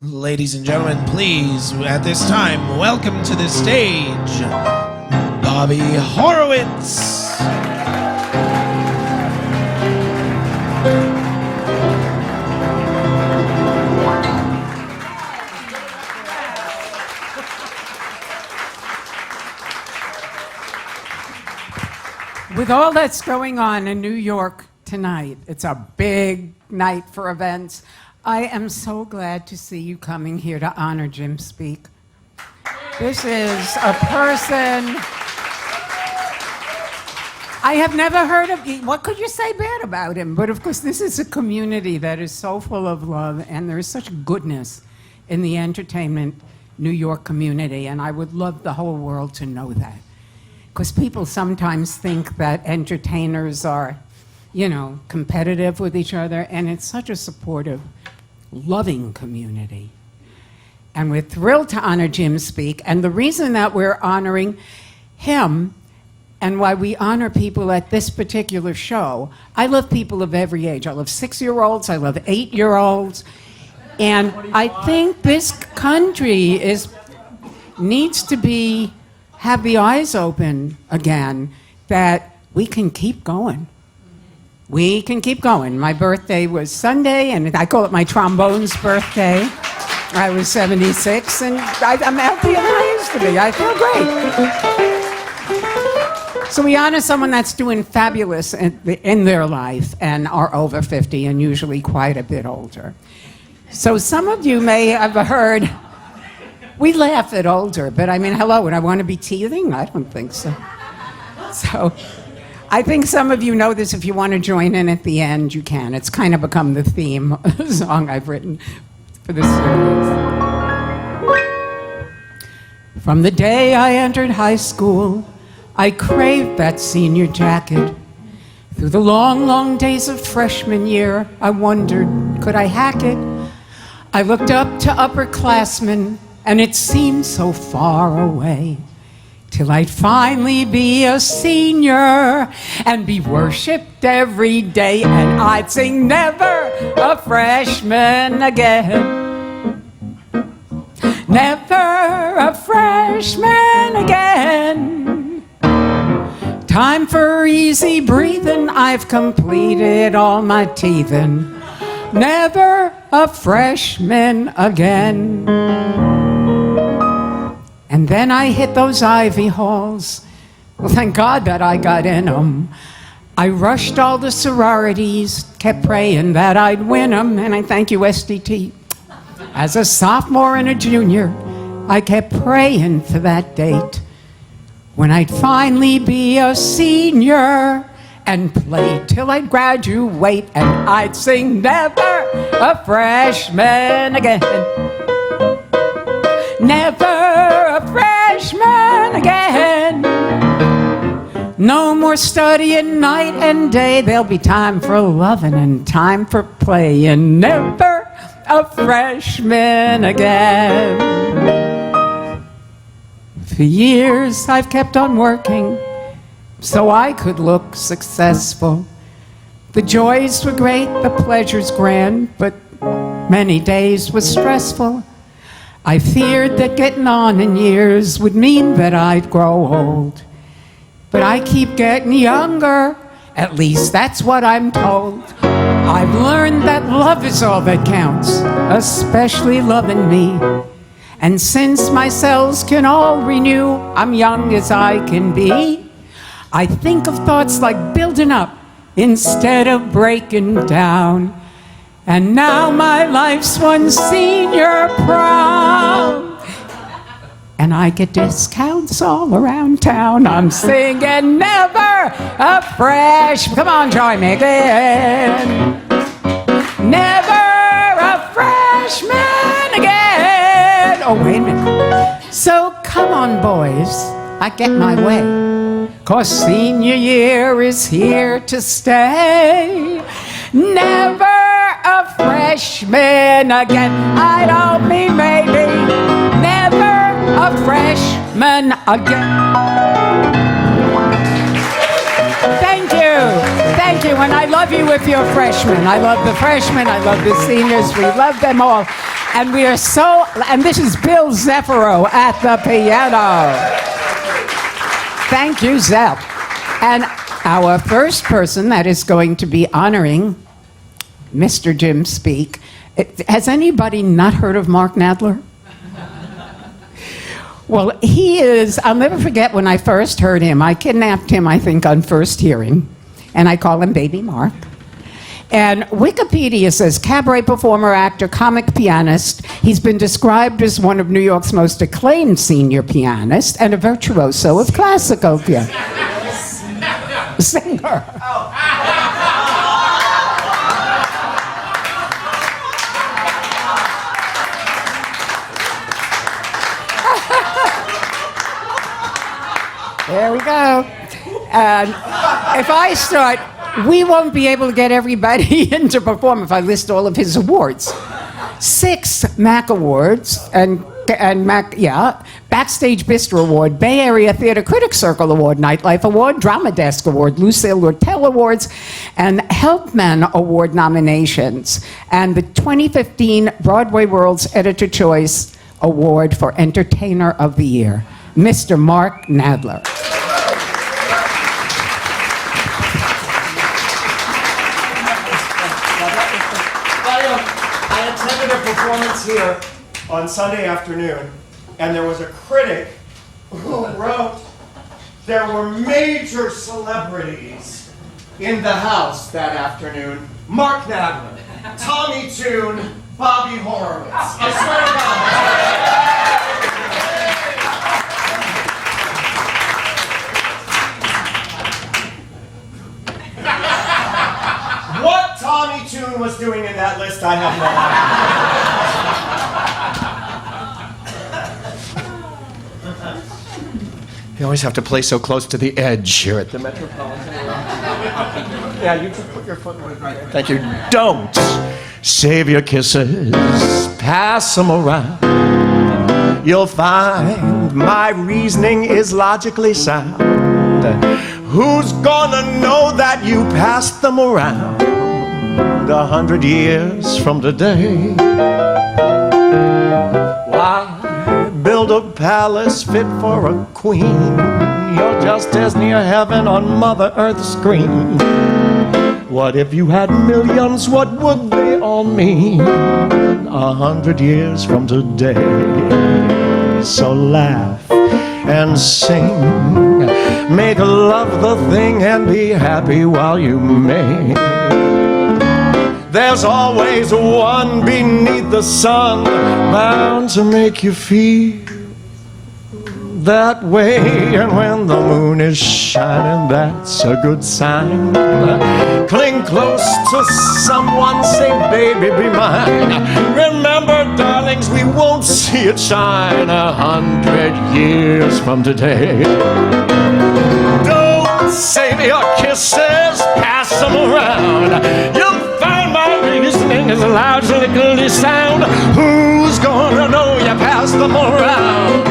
Ladies and gentlemen, please, at this time, welcome to the stage, Bobbie Horowitz. With all that's going on in New York tonight, it's a big night for events. I am so glad to see you coming here to honor Jim Speak. This is a person I have never heard of. What could you say bad about him? But of course, this is a community that is so full of love, and there is such goodness in the entertainment New York community, and I would love the whole world to know that. Because people sometimes think that entertainers are, competitive with each other, and it's such a supportive, loving community. And we're thrilled to honor Jim Speak, and the reason that we're honoring him and why we honor people at this particular show, I love people of every age. I love 6-year-olds, I love 8-year-olds, and I think this country needs to have the eyes open again that we can keep going. We can keep going. My birthday was Sunday, and I call it my trombone's birthday. I was 76, and I'm healthier than I used to be. I feel great. So we honor someone that's doing fabulous in their life and are over 50 and usually quite a bit older. So some of you may have heard, we laugh at older, but I mean, hello, would I want to be teething? I don't think so. So I think some of you know this. If you want to join in at the end, you can. It's kind of become the theme of the song I've written for this series. From the day I entered high school, I craved that senior jacket. Through the long, long days of freshman year, I wondered, could I hack it? I looked up to upperclassmen, and it seemed so far away, till I'd finally be a senior and be worshipped every day, and I'd sing never a freshman again. Never a freshman again. Time for easy breathing, I've completed all my teething. Never a freshman again. And then I hit those Ivy halls. Well, thank God that I got in them. I rushed all the sororities, kept praying that I'd win them, and I thank you, SDT. As a sophomore and a junior, I kept praying for that date when I'd finally be a senior and play till I'd graduate, and I'd sing never a freshman again. Never a freshman again. No more studying night and day. There'll be time for loving and time for playing. Never a freshman again. For years I've kept on working so I could look successful. The joys were great, the pleasures grand, but many days were stressful. I feared that getting on in years would mean that I'd grow old. But I keep getting younger, at least that's what I'm told. I've learned that love is all that counts, especially loving me. And since my cells can all renew, I'm young as I can be. I think of thoughts like building up instead of breaking down. And now my life's one senior prom, and I get discounts all around town. I'm singing never a come on, join me again. Never a freshman again. Oh, wait a minute. So come on, boys, I get my way. 'Cause senior year is here to stay. Never a freshman again. I don't mean maybe. Never a freshman again. Thank you. Thank you. And I love you if you're freshmen. I love the freshmen. I love the seniors. We love them all. And we are so, and this is Bill Zeffiro at the piano. Thank you, Zepp. And our first person that is going to be honoring Mr. Jim Speak. Has anybody not heard of Mark Nadler? Well, he is, I'll never forget when I first heard him. I kidnapped him, I think, on first hearing, and I call him Baby Mark. And Wikipedia says cabaret performer, actor, comic pianist. He's been described as one of New York's most acclaimed senior pianists and a virtuoso of classical piano. Singer. There we go. And if I start, we won't be able to get everybody in to perform if I list all of his awards. 6 Mac Awards and Backstage Bistro Award, Bay Area Theater Critics Circle Award, Nightlife Award, Drama Desk Award, Lucille Lortel Awards, and Helpman Award nominations, and the 2015 Broadway World's Editor Choice Award for Entertainer of the Year, Mr. Mark Nadler. I attended a performance here on Sunday afternoon, and there was a critic who wrote there were major celebrities in the house that afternoon. Mark Nadler, Tommy Tune, Bobbie Horowitz. I swear to God. What Tommy Tune was doing in that list, I have no idea. You always have to play so close to the edge here at the Metropolitan. Yeah, you can put your foot right there. Thank you. Don't save your kisses, pass them around. You'll find my reasoning is logically sound. Who's gonna know that you passed them around 100 years from today? Why build a palace fit for a queen? You're just as near heaven on Mother Earth's screen. What if you had millions? What would they all mean 100 years from today? So laugh and sing, make love the thing and be happy while you may. There's always one beneath the sun bound to make you feel that way. And when the moon is shining, that's a good sign. Cling close to someone, say, baby, be mine. Remember, darlings, we won't see it shine 100 years from today. Don't save your kisses, pass them around. You'll find my reasoning is logically sound. Who's gonna know you passed them around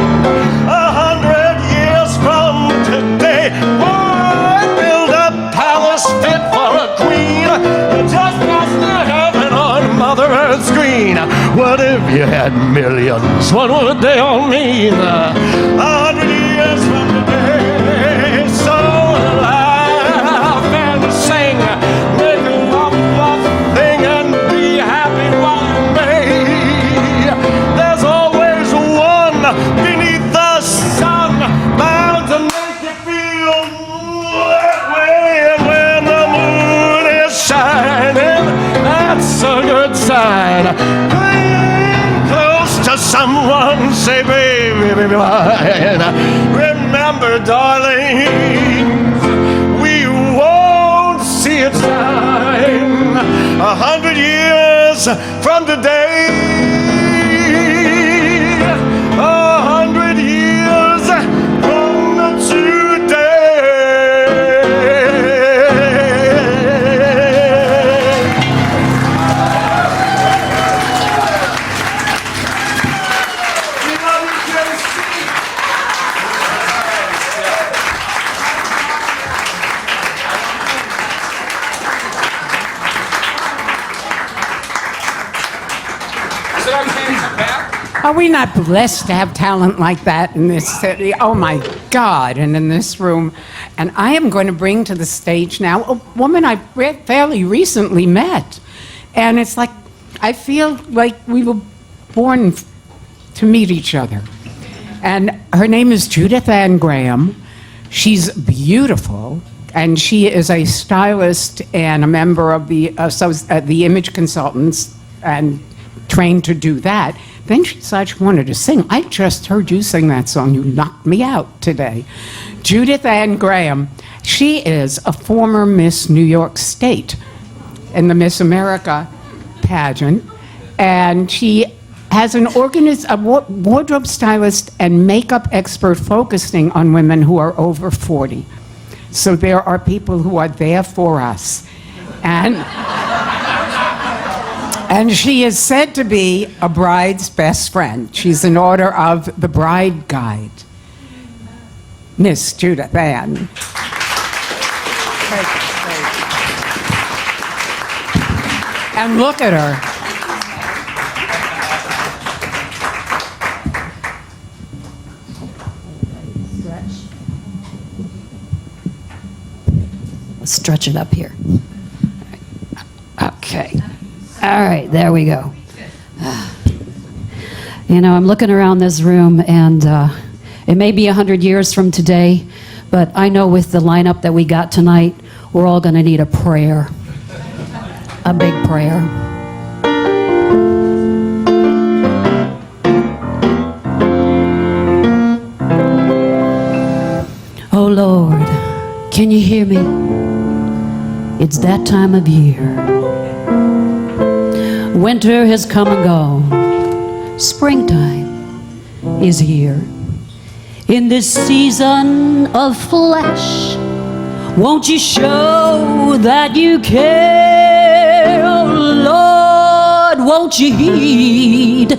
100 years from today? Why build a palace fit for a queen? You just lost near heaven on Mother Earth's green. What if you had millions? What would they all mean 100 years from today? So laugh and sing, make love the thing and be happy while you may. There's always one beneath the sun bound to make you feel that way. And when the moon is shining, that's a good sign. Cling close to someone, say, baby, baby, mine. Remember, darling, we won't see it shine 100 years from today. 100 years from today. We love you, Judith. Are we not blessed to have talent like that in this city? Oh my God, and in this room. And I am going to bring to the stage now a woman I fairly recently met. And it's like, I feel like we were born to meet each other. And her name is Judith Anne Graham. She's beautiful, and she is a stylist and a member of the Image Consultants and trained to do that. Then she decided she wanted to sing. I just heard you sing that song. You knocked me out today. Judith Anne Graham, she is a former Miss New York State in the Miss America pageant, and she has a wardrobe stylist and makeup expert focusing on women who are over 40. So there are people who are there for us. And she is said to be a bride's best friend. She's an order of the Bride Guide. Miss Judith Anne. And look at her. Let's stretch it up here. Okay. All right, there we go. You know, I'm looking around this room, and it may be 100 years from today, but I know with the lineup that we got tonight, we're all going to need a prayer. A big prayer. Oh Lord, can you hear me? It's that time of year. Winter has come and gone. Springtime is here. In this season of flesh, won't you show that you care? Oh Lord, won't you heed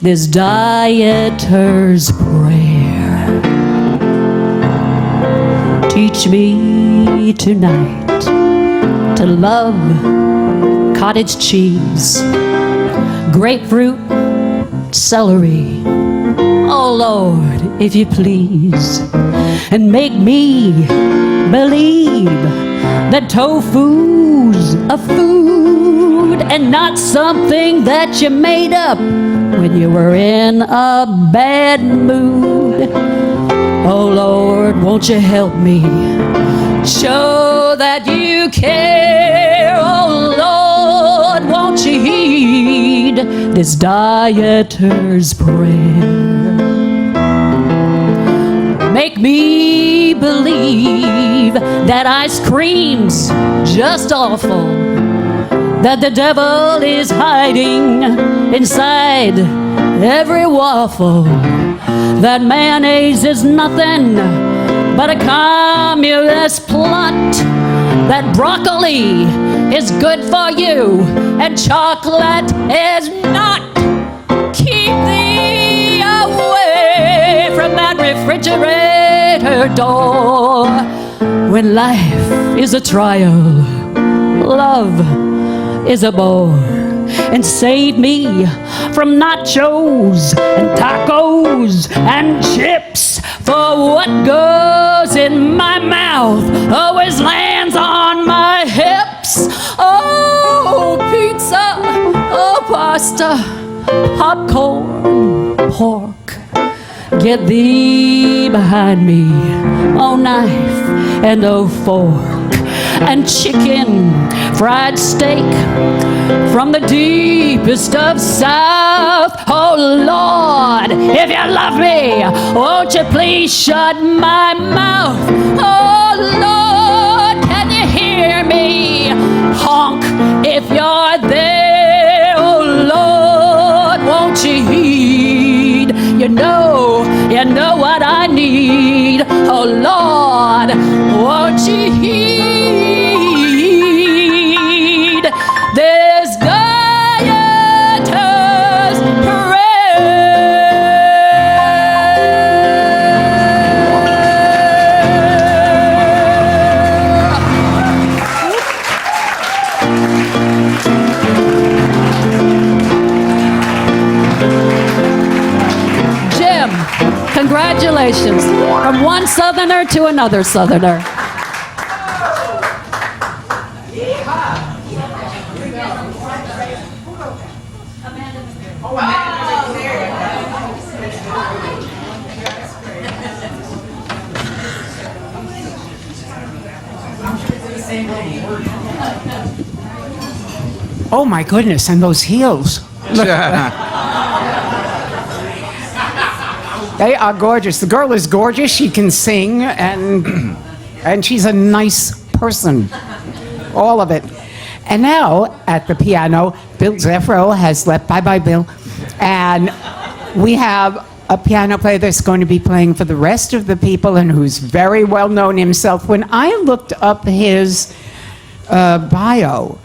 this dieter's prayer? Teach me tonight to love cottage cheese, grapefruit, celery. Oh Lord, if you please, and make me believe that tofu's a food and not something that you made up when you were in a bad mood. Oh Lord, won't you help me show that you care? Oh Lord, won't you heed this dieter's prayer? Make me believe that ice cream's just awful, that the devil is hiding inside every waffle, that mayonnaise is nothing but a communist plot, that broccoli is good for you and chocolate is not. Keep thee away from that refrigerator door. When life is a trial, love is a bore. And save me from nachos and tacos and chips, for what goes in my mouth always lands on my hips. Oh, pizza, oh, pasta, popcorn, pork, get thee behind me, oh knife and oh fork, and chicken, fried steak from the deepest of South. Oh Lord, if you love me, won't you please shut my mouth? Oh Lord, can you hear me? Honk if you're there. Oh Lord, won't you heed? You know what I need. Oh Lord, won't you heed this dieter's prayer? Congratulations. From one Southerner to another Southerner. Oh my goodness, and those heels. Look. They are gorgeous. The girl is gorgeous. She can sing, and she's a nice person. All of it. And now, at the piano, Bill Zeffro has left. Bye-bye, Bill. And we have a piano player that's going to be playing for the rest of the people and who's very well known himself. When I looked up his bio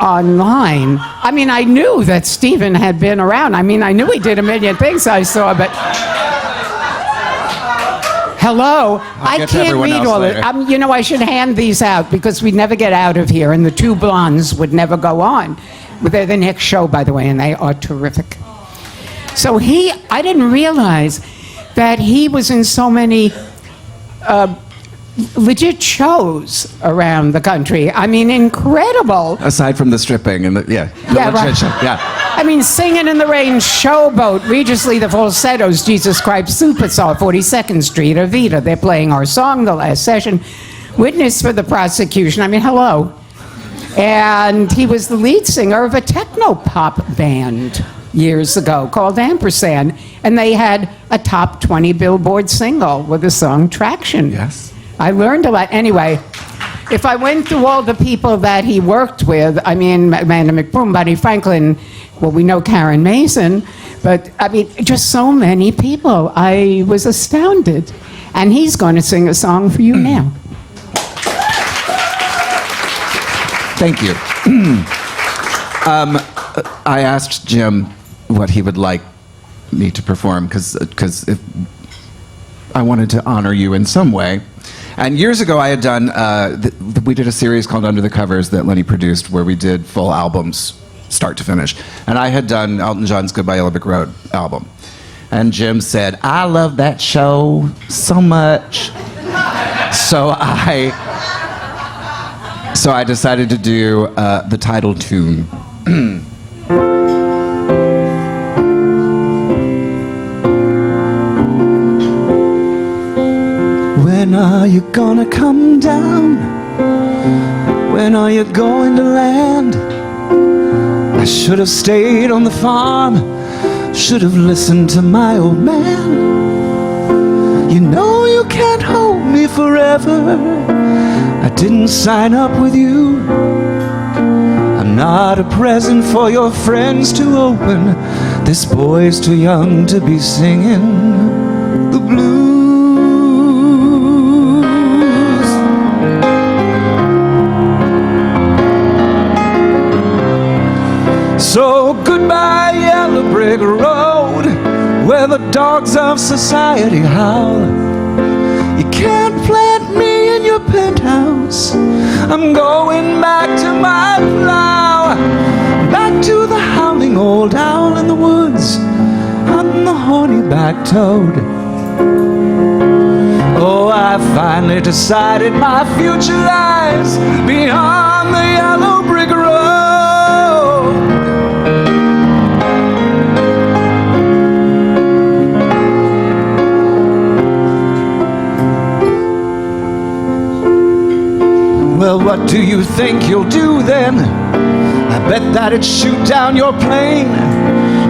online, I mean, I knew that Steven had been around. I mean, I knew he did a million things I saw, but... Hello, I can't read all it. You know, I should hand these out because we'd never get out of here, and the two blondes would never go on. But they're the next show, by the way, and they are terrific. So I didn't realize that he was in so many legit shows around the country. I mean, incredible. Aside from the stripping and the Yeah, right. show. Yeah. I mean, Singing in the Rain, Showboat, Religiously the Falsettos, Jesus Christ Superstar, 42nd Street, Evita. They're playing our song, The Last Session. Witness for the Prosecution. I mean, hello. And he was the lead singer of a techno-pop band years ago called Ampersand. And they had a top 20 Billboard single with the song Traction. Yes. I learned a lot. Anyway, if I went through all the people that he worked with, I mean, Amanda McBroom, Buddy Franklin, well, we know Karen Mason, but I mean, just so many people. I was astounded. And he's going to sing a song for you now. Thank you. I asked Jim what he would like me to perform because I wanted to honor you in some way. And years ago, I had done, we did a series called Under the Covers that Lenny produced where we did full albums, start to finish. And I had done Elton John's Goodbye Yellow Brick Road album. And Jim said, I love that show so much. So I decided to do the title tune. When are you gonna come down? When are you going to land? I should have stayed on the farm, should have listened to my old man. You know you can't hold me forever, I didn't sign up with you. I'm not a present for your friends to open, this boy's too young to be singing the blues. So goodbye, yellow brick road, where the dogs of society howl. You can't plant me in your penthouse, I'm going back to my plow. Back to the howling old owl in the woods, I'm the horny-backed toad. Oh, I finally decided my future lies beyond the yellow brick road. Well, what do you think you'll do then? I bet that it'd shoot down your plane.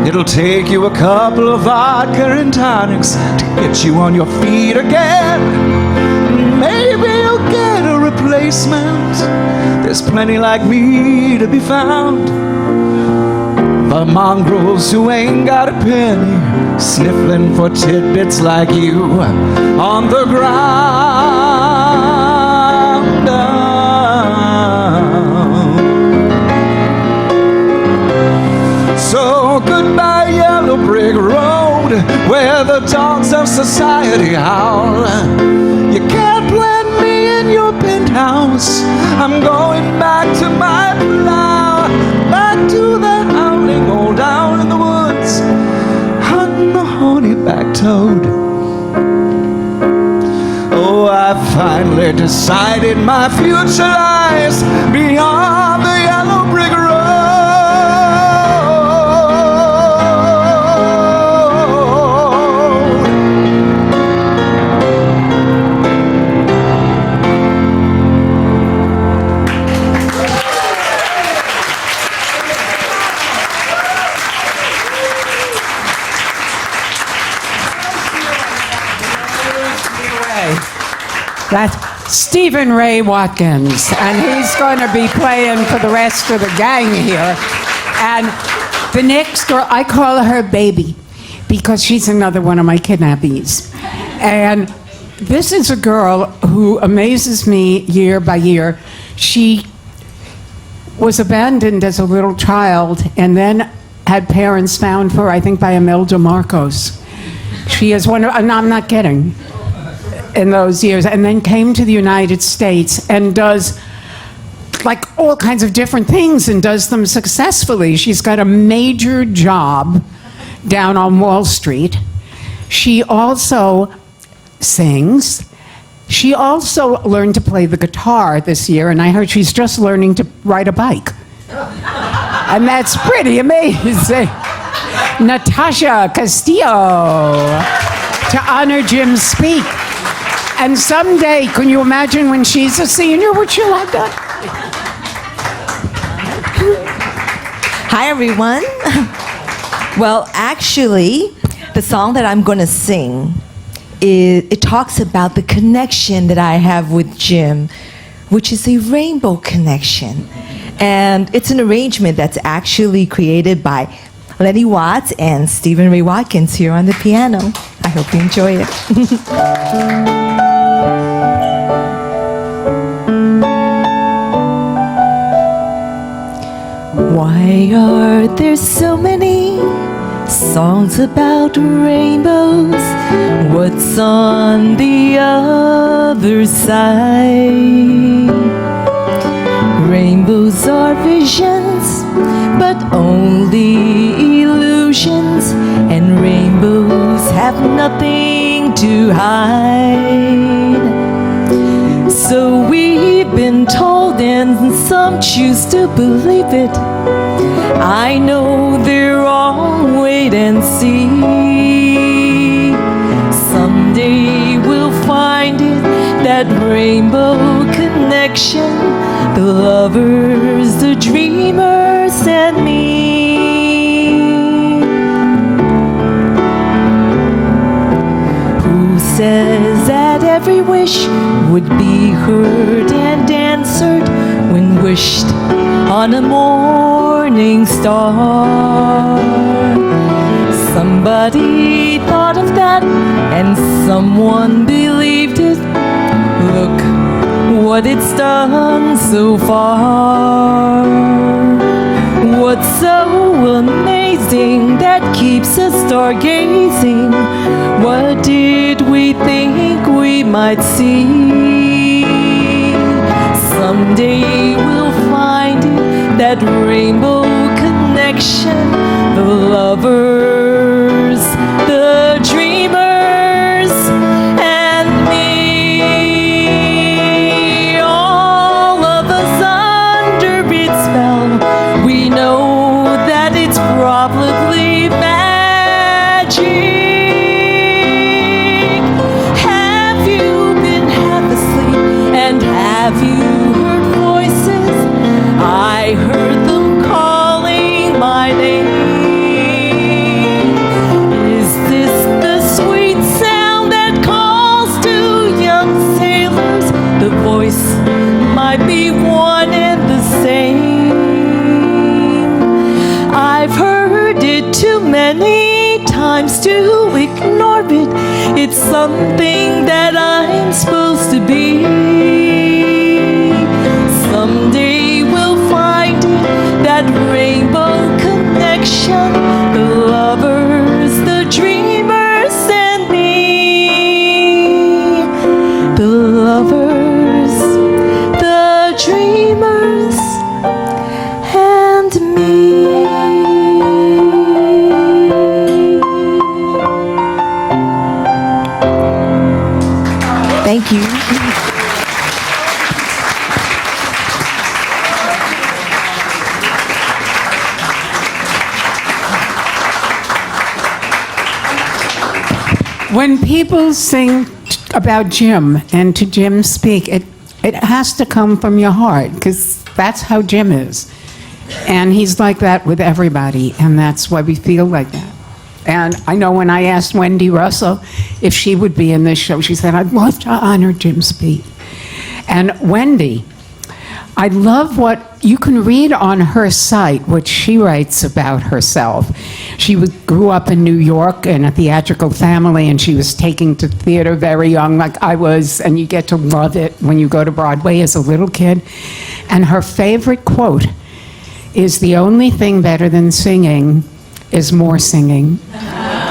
It'll take you a couple of vodka and tonics to get you on your feet again. Maybe you'll get a replacement. There's plenty like me to be found. The mongrels who ain't got a penny, sniffling for tidbits like you on the ground. So goodbye, yellow brick road, where the dogs of society howl. You can't plant me in your penthouse, I'm going back to my plow. Back to the howling old owl in the woods, hunting the horny-backed toad. I finally decided my future lies beyond the yellow brick road. That's Steven Rae Watkins, and he's going to be playing for the rest of the gang here. And the next girl, I call her Baby, because she's another one of my kidnappees. And this is a girl who amazes me year by year. She was abandoned as a little child and then had parents found her, I think, by Imelda Marcos. She is one of, and I'm not kidding, in those years, and then came to the United States and does like all kinds of different things and does them successfully. She's got a major job down on Wall Street. She also sings. She also learned to play the guitar this year, and I heard she's just learning to ride a bike. And that's pretty amazing. Natasha Castillo, to honor Jim Speak. And someday, can you imagine when she's a senior, what she'll have done? Hi, everyone. Well, actually, the song that I'm going to sing, it talks about the connection that I have with Jim, which is a rainbow connection. And it's an arrangement that's actually created by Lenny Watts and Steven Rae Watkins here on the piano. I hope you enjoy it. Why are there so many songs about rainbows? What's on the other side? Rainbows are visions, but only illusions, and rainbows have nothing to hide. So we've been told, and some choose to believe it. I know they're wrong, wait and see. Someday we'll find it, that rainbow connection, the lovers, the dreamers, and me. Who says that every wish would be heard and answered when wished on a morning star? Somebody thought of that and someone believed it. Look what it's done so far. What's so amazing that keeps us stargazing? What did we think we might see? Someday we'll find it, that rainbow connection, the lovers, the dreamers, and me. All of us under its spell, we know that it's probably magic. Have you been half asleep, and have you heard voices? I heard them calling my name. Is this the sweet sound that calls to young sailors? The voice might be one and the same. I've heard it too many times to ignore it. It's something that I'm supposed to be. Someday we'll find it, that rainbow connection, the lovers, the dreamers, and me. The lovers, the dreamers, and me. Thank Thank you. When people sing about Jim and to Jim speak, it has to come from your heart, because that's how Jim is. And he's like that with everybody, and that's why we feel like that. And I know when I asked Wendy Russell if she would be in this show, she said, I'd love to honor Jim Speake. And Wendy, I love what you can read on her site, what she writes about herself. She grew up in New York in a theatrical family, and she was taken to theater very young, like I was, and you get to love it when you go to Broadway as a little kid. And her favorite quote is, "The only thing better than singing is more singing."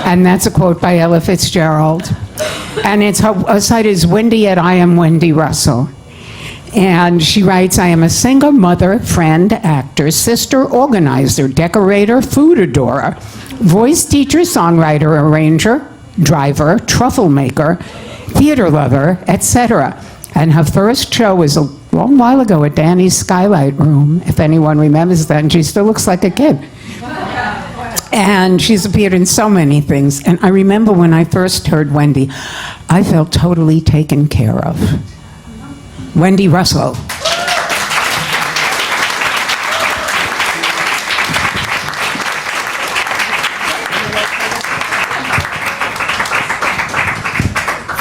And that's a quote by Ella Fitzgerald. And her site is Wendy at I Am Wendy Russell. And she writes, "I am a singer, mother, friend, actor, sister, organizer, decorator, food adorer, voice teacher, songwriter, arranger, driver, truffle maker, theater lover, etc." And her first show was a long while ago at Danny's Skylight Room, if anyone remembers that, and she still looks like a kid. And she's appeared in so many things. And I remember when I first heard Wendy, I felt totally taken care of. Wendy Russell.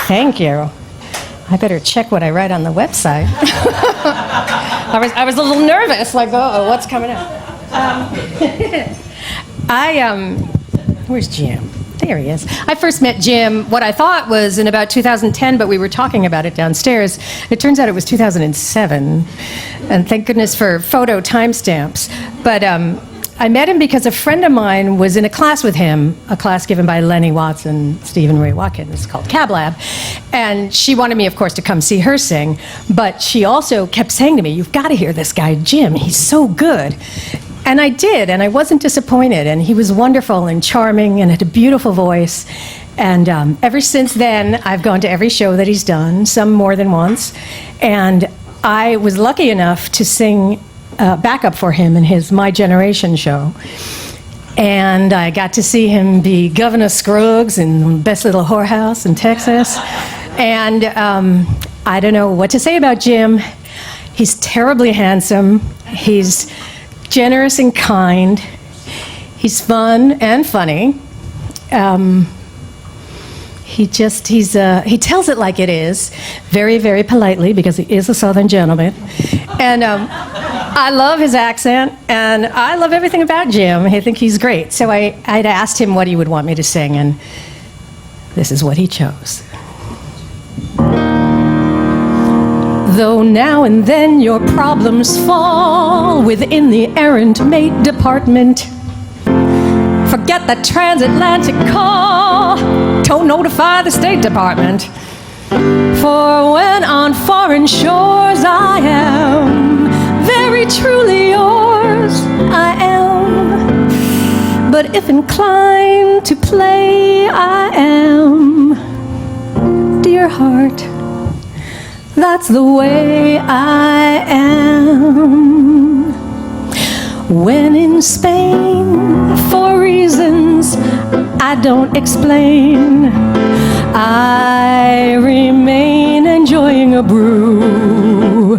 Thank you. I better check what I write on the website. I was a little nervous, like, oh, what's coming up? Where's Jim? There he is. I first met Jim, what I thought was in about 2010, but we were talking about it downstairs. It turns out it was 2007, and thank goodness for photo timestamps. But I met him because a friend of mine was in a class with him, a class given by Lenny Watts and Steven Rae Watkins called Cab Lab. And she wanted me, of course, to come see her sing, but she also kept saying to me, "You've got to hear this guy, Jim. He's so good." And I did, and I wasn't disappointed. And he was wonderful and charming and had a beautiful voice. And ever since then, I've gone to every show that he's done, some more than once. And I was lucky enough to sing backup for him in his My Generation show. And I got to see him be Governor Scruggs in Best Little Whorehouse in Texas. And I don't know what to say about Jim. He's terribly handsome. He's generous and kind. He's fun and funny. He tells it like it is, very, very politely, because he is a Southern gentleman. And I love his accent, and I love everything about Jim. I think he's great. So I'd asked him what he would want me to sing, and this is what he chose. Though now and then your problems fall within the errand maid department, forget the transatlantic call, don't notify the State Department. For when on foreign shores I am very truly yours, I am. But if inclined to play, I am, dear heart. That's the way I am. When in Spain, for reasons I don't explain, I remain enjoying a brew.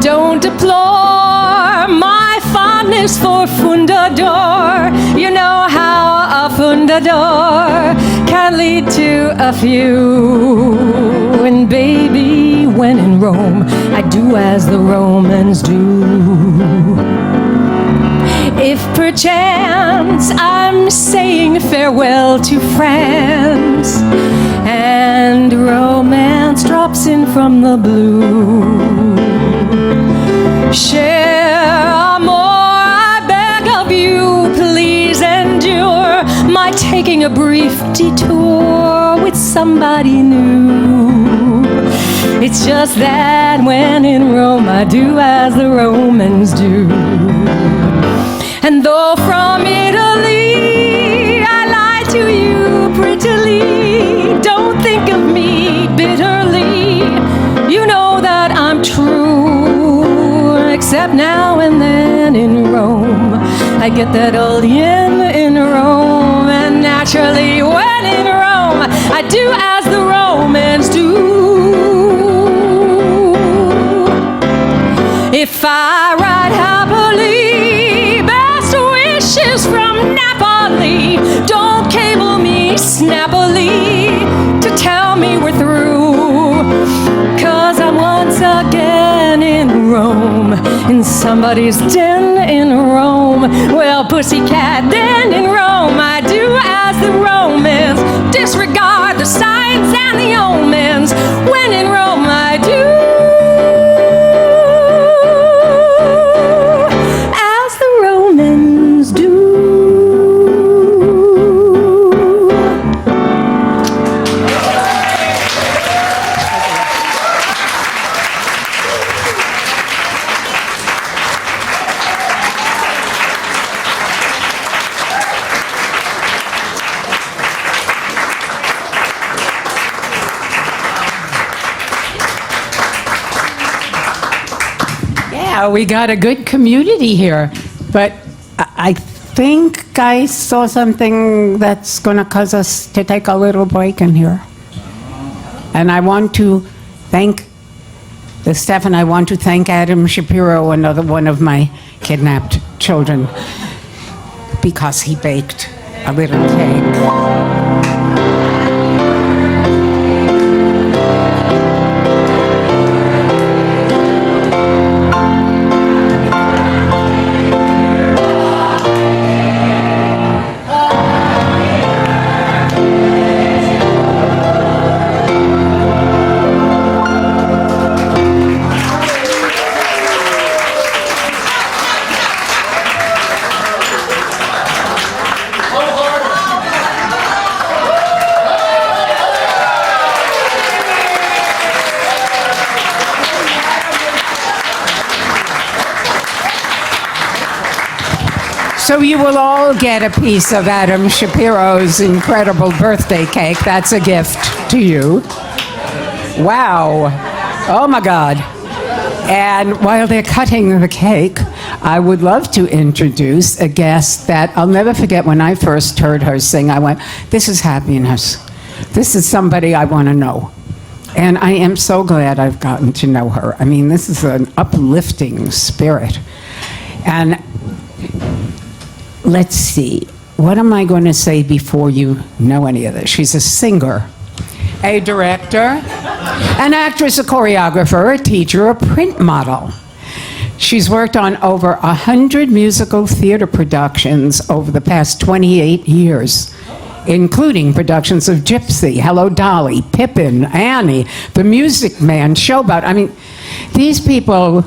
Don't deplore my fondness for Fundador. You know how a Fundador can lead to a few. And baby, when in Rome, I do as the Romans do. If perchance I'm saying farewell to France, and romance drops in from the blue, share more, I beg of you, please endure my taking a brief detour with somebody new. It's just that when in Rome, I do as the Romans do. And though from Italy I lie to you prettily, don't think of me bitterly. step now and then in Rome. I get that old yen in Rome, and naturally when in Rome, I do as the Romans do. If I ride happily, best wishes from Napoli. Don't cable me snappily to tell me we're through, 'cause I'm once again in Rome, in somebody's den in Rome. Well, pussycat, den in Rome, I do as the Romans, disregard the signs and the omens. When in Rome, I do as the Romans do. Yeah, we got a good community here, but I think I saw something that's going to cause us to take a little break in here. And I want to thank the staff, and I want to thank Adam Shapiro, another one of my kidnapped children, because he baked a little cake. So you will all get a piece of Adam Shapiro's incredible birthday cake. That's a gift to you. Wow. Oh my God. And while they're cutting the cake, I would love to introduce a guest that I'll never forget. When I first heard her sing, I went, this is happiness. This is somebody I want to know. And I am so glad I've gotten to know her. I mean, this is an uplifting spirit. And let's see, what am I going to say before you know any of this? She's a singer, a director, an actress, a choreographer, a teacher, a print model. She's worked on over 100 musical theater productions over the past 28 years, including productions of Gypsy, Hello Dolly, Pippin, Annie, The Music Man, Showboat. I mean, these people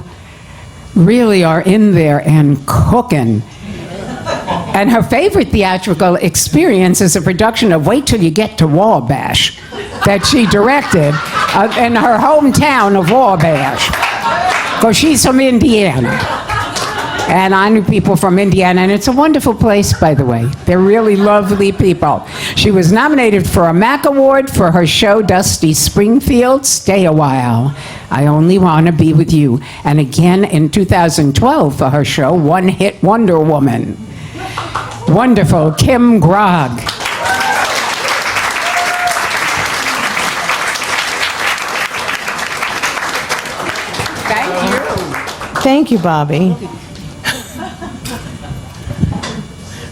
really are in there and cooking. And her favorite theatrical experience is a production of Wait Till You Get to Wabash that she directed in her hometown of Wabash. Because she's from Indiana. And I knew people from Indiana, and it's a wonderful place, by the way. They're really lovely people. She was nominated for a MAC Award for her show Dusty Springfield, Stay a While, I Only Want to Be With You, and again in 2012 for her show One Hit Wonder Woman. Wonderful, Kim Grogg. Thank you. Thank you, Bobbie.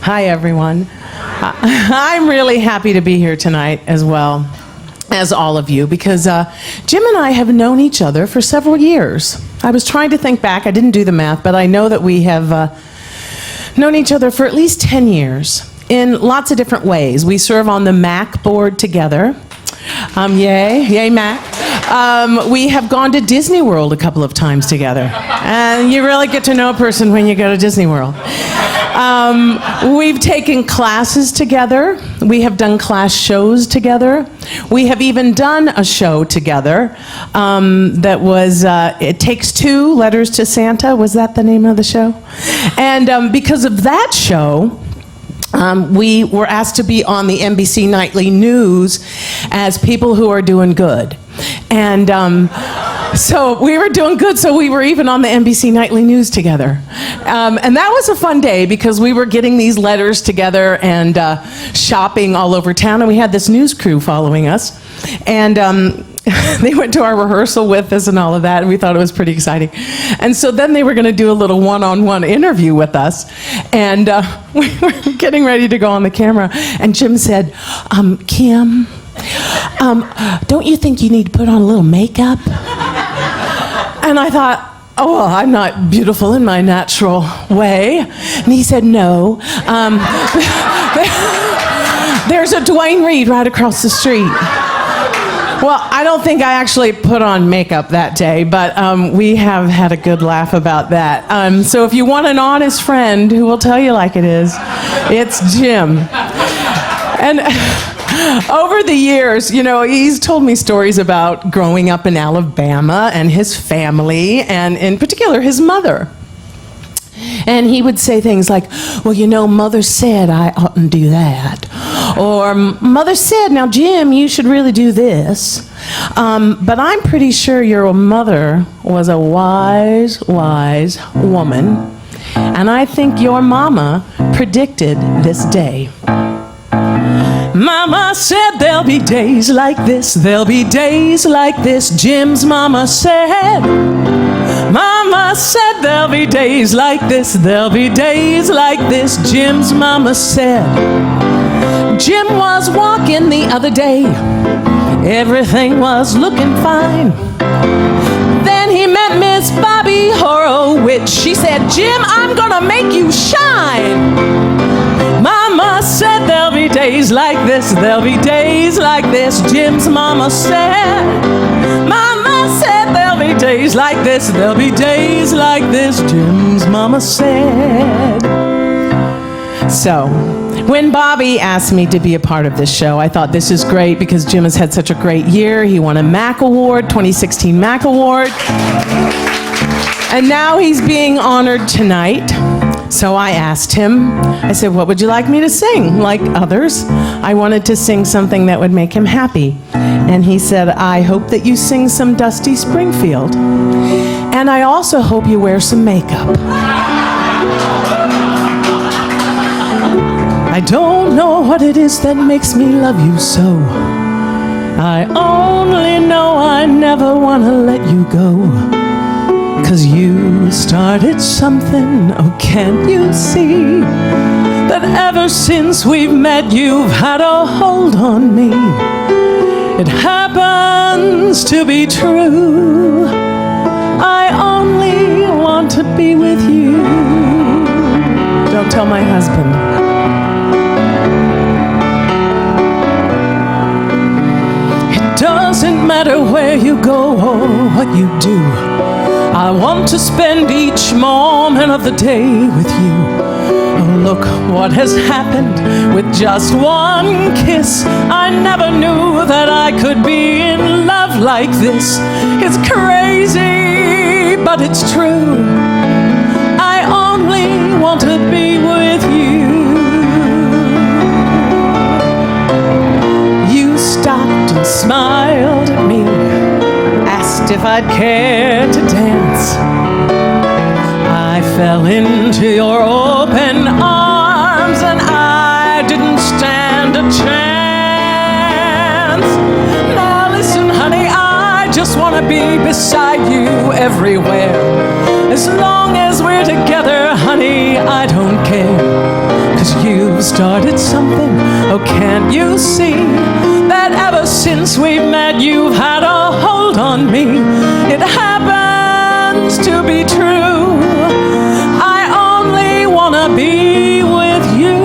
Hi, everyone. I'm really happy to be here tonight as well as all of you, because Jim and I have known each other for several years. I was trying to think back. I didn't do the math, but I know that we have known each other for at least 10 years in lots of different ways. We serve on the MAC board together. Yay, MAC. We have gone to Disney World a couple of times together. And you really get to know a person when you go to Disney World. We've taken classes together. We have done class shows together. We have even done a show together that was It Takes Two, Letters to Santa. Was that the name of the show? And because of that show, we were asked to be on the NBC Nightly News as people who are doing good. And So we were doing good. So we were even on the NBC Nightly News together. And that was a fun day because we were getting these letters together and shopping all over town. And we had this news crew following us. And they went to our rehearsal with us and all of that. And we thought it was pretty exciting. And so then they were going to do a little one-on-one interview with us. And we were getting ready to go on the camera. And Jim said, Kim, don't you think you need to put on a little makeup? And I thought, oh, well, I'm not beautiful in my natural way. And he said, no. There's a Dwayne Reed right across the street. Well, I don't think I actually put on makeup that day, but we have had a good laugh about that. So if you want an honest friend who will tell you like it is, it's Jim. And over the years, you know, he's told me stories about growing up in Alabama and his family, and in particular, his mother. And he would say things like, well, you know, Mother said I oughtn't do that. Or, Mother said, now, Jim, you should really do this. But I'm pretty sure your mother was a wise, wise woman. And I think your mama predicted this day. Mama said there'll be days like this, there'll be days like this. Jim's mama said. Mama said there'll be days like this, there'll be days like this. Jim's mama said. Jim was walking the other day, everything was looking fine. Then he met Miss Bobbie Horowitz. She said, Jim, I'm gonna make you shine. Mama said there'll be days like this, there'll be days like this. Jim's mama said. Mama said there'll be days like this, there'll be days like this. Jim's mama said. So, when Bobbie asked me to be a part of this show, I thought this is great because Jim has had such a great year. He won a MAC Award, 2016 MAC Award. And now he's being honored tonight. So I asked him, I said, what would you like me to sing? Like others, I wanted to sing something that would make him happy. And he said, I hope that you sing some Dusty Springfield. And I also hope you wear some makeup. I don't know what it is that makes me love you so. I only know I never want to let you go. 'Cause you started something, oh can't you see? That ever since we've met you've had a hold on me. It happens to be true. I only want to be with you. Don't tell my husband. It doesn't matter where you go or what you do. I want to spend each moment of the day with you. Oh, look what has happened with just one kiss. I never knew that I could be in love like this. It's crazy, but it's true. I only want to be with you. You stopped and smiled at me, asked if I'd care to dance. I fell into your open arms and I didn't stand a chance. Now listen, honey, I just want to be beside you everywhere. As long as we're together, honey, I don't care. 'Cause you've started something, oh can't you see? That ever since we met you've had a hold on me. It happens to be true. I only wanna be with you.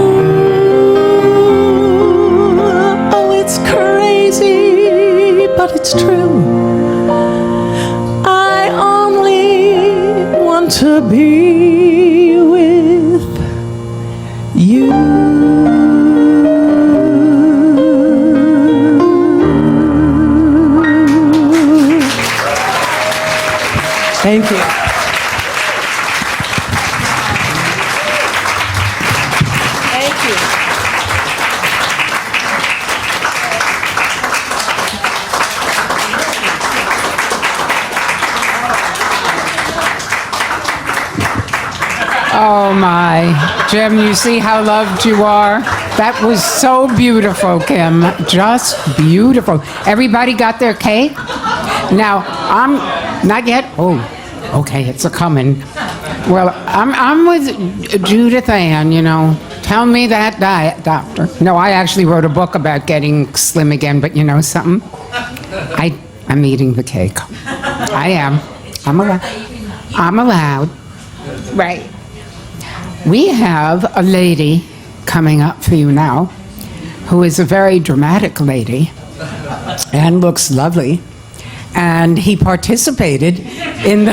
Oh, it's crazy, but it's true. I only want to be with you. Thank you. Thank you. Oh my. Jim, you see how loved you are? That was so beautiful, Kim. Just beautiful. Everybody got their cake? Now, I'm not yet. Oh, okay, it's a coming. Well, I'm with Judith Anne, you know. Tell me that diet, doctor. No, I actually wrote a book about getting slim again, but you know something? I'm eating the cake. I am. I'm allowed. Right. We have a lady coming up for you now who is a very dramatic lady and looks lovely. And he participated in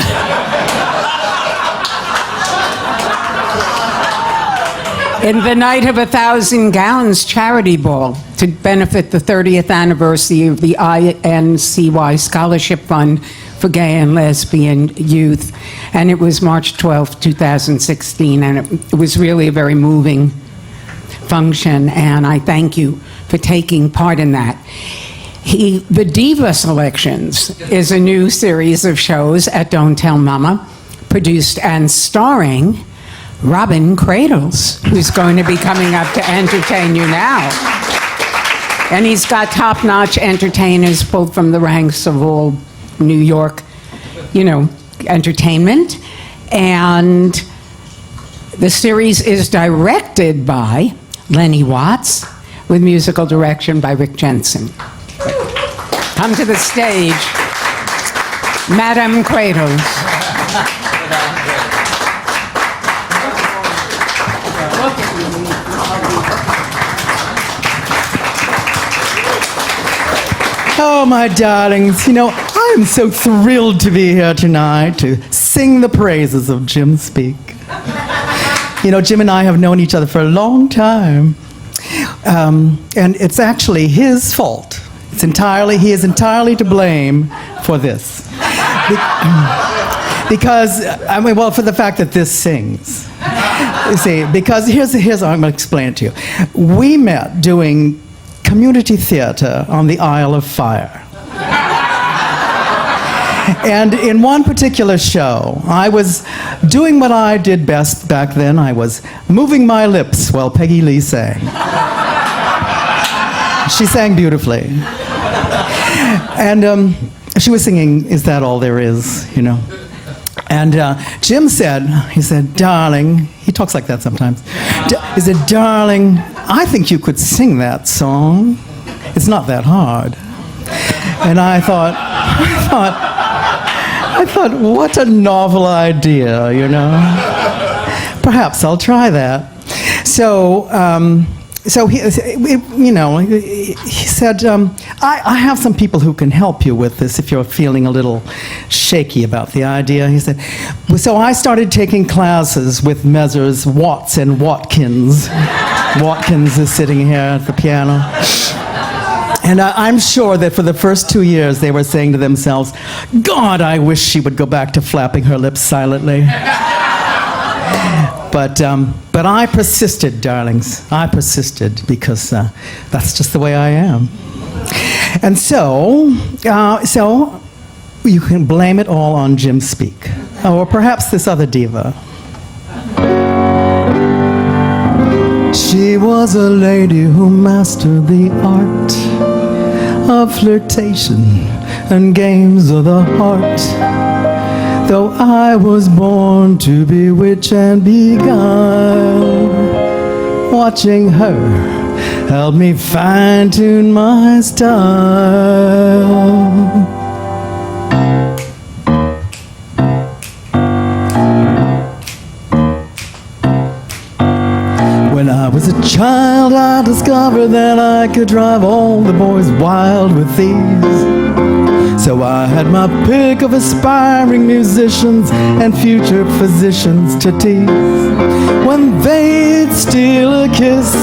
the Night of 1,000 Gowns charity ball to benefit the 30th anniversary of the INCY Scholarship Fund for Gay and Lesbian Youth. And it was March 12, 2016, and it was really a very moving function, and I thank you for taking part in that. The Diva Selections is a new series of shows at Don't Tell Mama, produced and starring Robin Cradles, who's going to be coming up to entertain you now. And he's got top-notch entertainers pulled from the ranks of all New York, you know, entertainment. And the series is directed by Lenny Watts, with musical direction by Rick Jensen. Come to the stage, Madame Cradles. Oh, my darlings, you know, I am so thrilled to be here tonight to sing the praises of Jim Speak. You know, Jim and I have known each other for a long time, and it's actually his fault. He is entirely to blame for this. Because, I mean, well, for the fact that this sings. You see, because here's how I'm going to explain it to you. We met doing community theater on the Isle of Fire. And in one particular show, I was doing what I did best back then. I was moving my lips while Peggy Lee sang. She sang beautifully. And she was singing, "Is That All There Is?" you know. And Jim said, "Darling," he talks like that sometimes. He said, "Darling, I think you could sing that song. It's not that hard." And I thought, what a novel idea, you know. Perhaps I'll try that. So he said, I have some people who can help you with this if you're feeling a little shaky about the idea. He said, so I started taking classes with Messrs. Watts and Watkins. Watkins is sitting here at the piano. And I'm sure that for the first 2 years they were saying to themselves, God, I wish she would go back to flapping her lips silently. But I persisted, darlings. I persisted because that's just the way I am. And so you can blame it all on Jim Speak, or perhaps this other diva. She was a lady who mastered the art of flirtation and games of the heart. Though I was born to bewitch and beguile, watching her helped me fine-tune my style. When I was a child, I discovered that I could drive all the boys wild with these. So I had my pick of aspiring musicians and future physicians to tease. When they'd steal a kiss,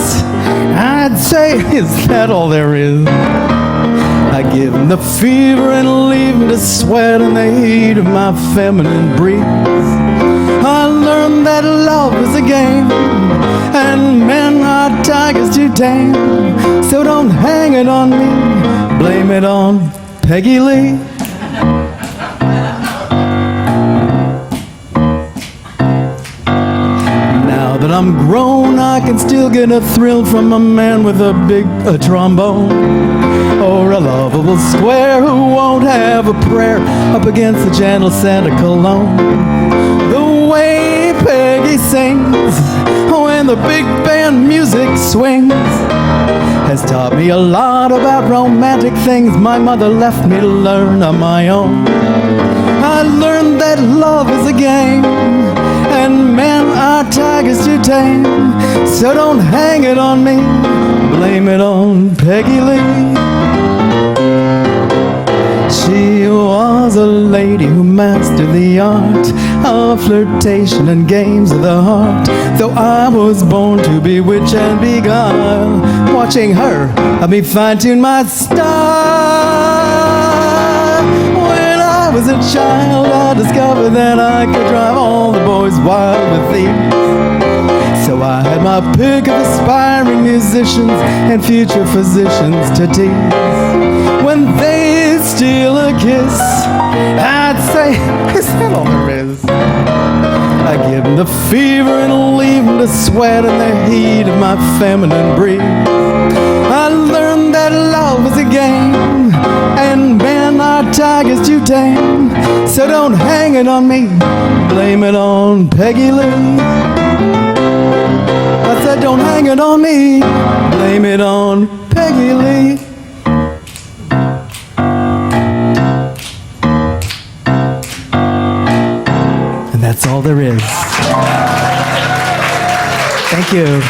I'd say, is that all there is? I'd give them the fever and leave them to sweat in the heat of my feminine breeze. I learned that love is a game, and men are tigers to tame. So don't hang it on me, blame it on Peggy Lee. I'm grown, I can still get a thrill from a man with a big trombone, or a lovable square who won't have a prayer up against the gentle Santa cologne. The way Peggy sings when the big band music swings has taught me a lot about romantic things my mother left me to learn on my own. I learned that love is a game, and men are tigers to tame. So don't hang it on me, blame it on Peggy Lee. She was a lady who mastered the art of flirtation and games of the heart. Though I was born to bewitch and beguile, watching her, helped me fine-tune my style. When I was a child, I discovered that I could drive all the boys wild with these. So I had my pick of aspiring musicians and future physicians to tease. When they'd steal a kiss, I'd say, is that all there is? I give them the fever and leave them to sweat in the heat of my feminine breeze. I learned that love is a game, and men are tigers to tame. So don't hang it on me, blame it on Peggy Lee. I said don't hang it on me, blame it on Peggy Lee. And that's all there is. Thank you.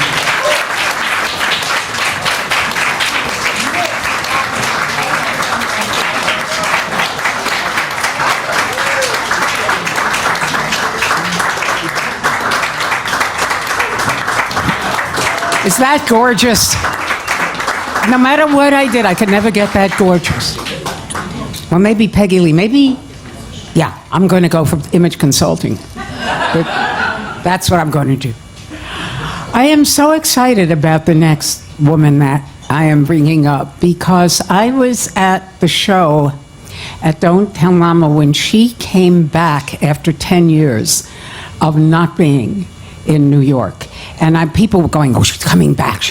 Is that gorgeous? No matter what I did, I could never get that gorgeous. Well, maybe Peggy Lee. Maybe, yeah, I'm going to go for image consulting. But that's what I'm going to do. I am so excited about the next woman that I am bringing up because I was at the show at Don't Tell Mama when she came back after 10 years of not being in New York. And people were going, oh, she's coming back,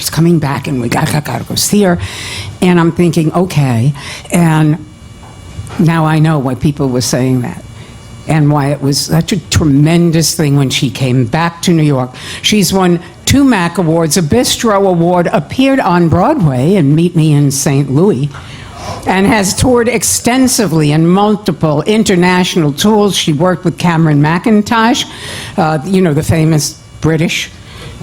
and we got to go see her. And I'm thinking, okay. And now I know why people were saying that and why it was such a tremendous thing when she came back to New York. She's won 2 MAC Awards, a Bistro Award, appeared on Broadway in Meet Me in St. Louis, and has toured extensively in multiple international tours. She worked with Cameron McIntosh, the famous British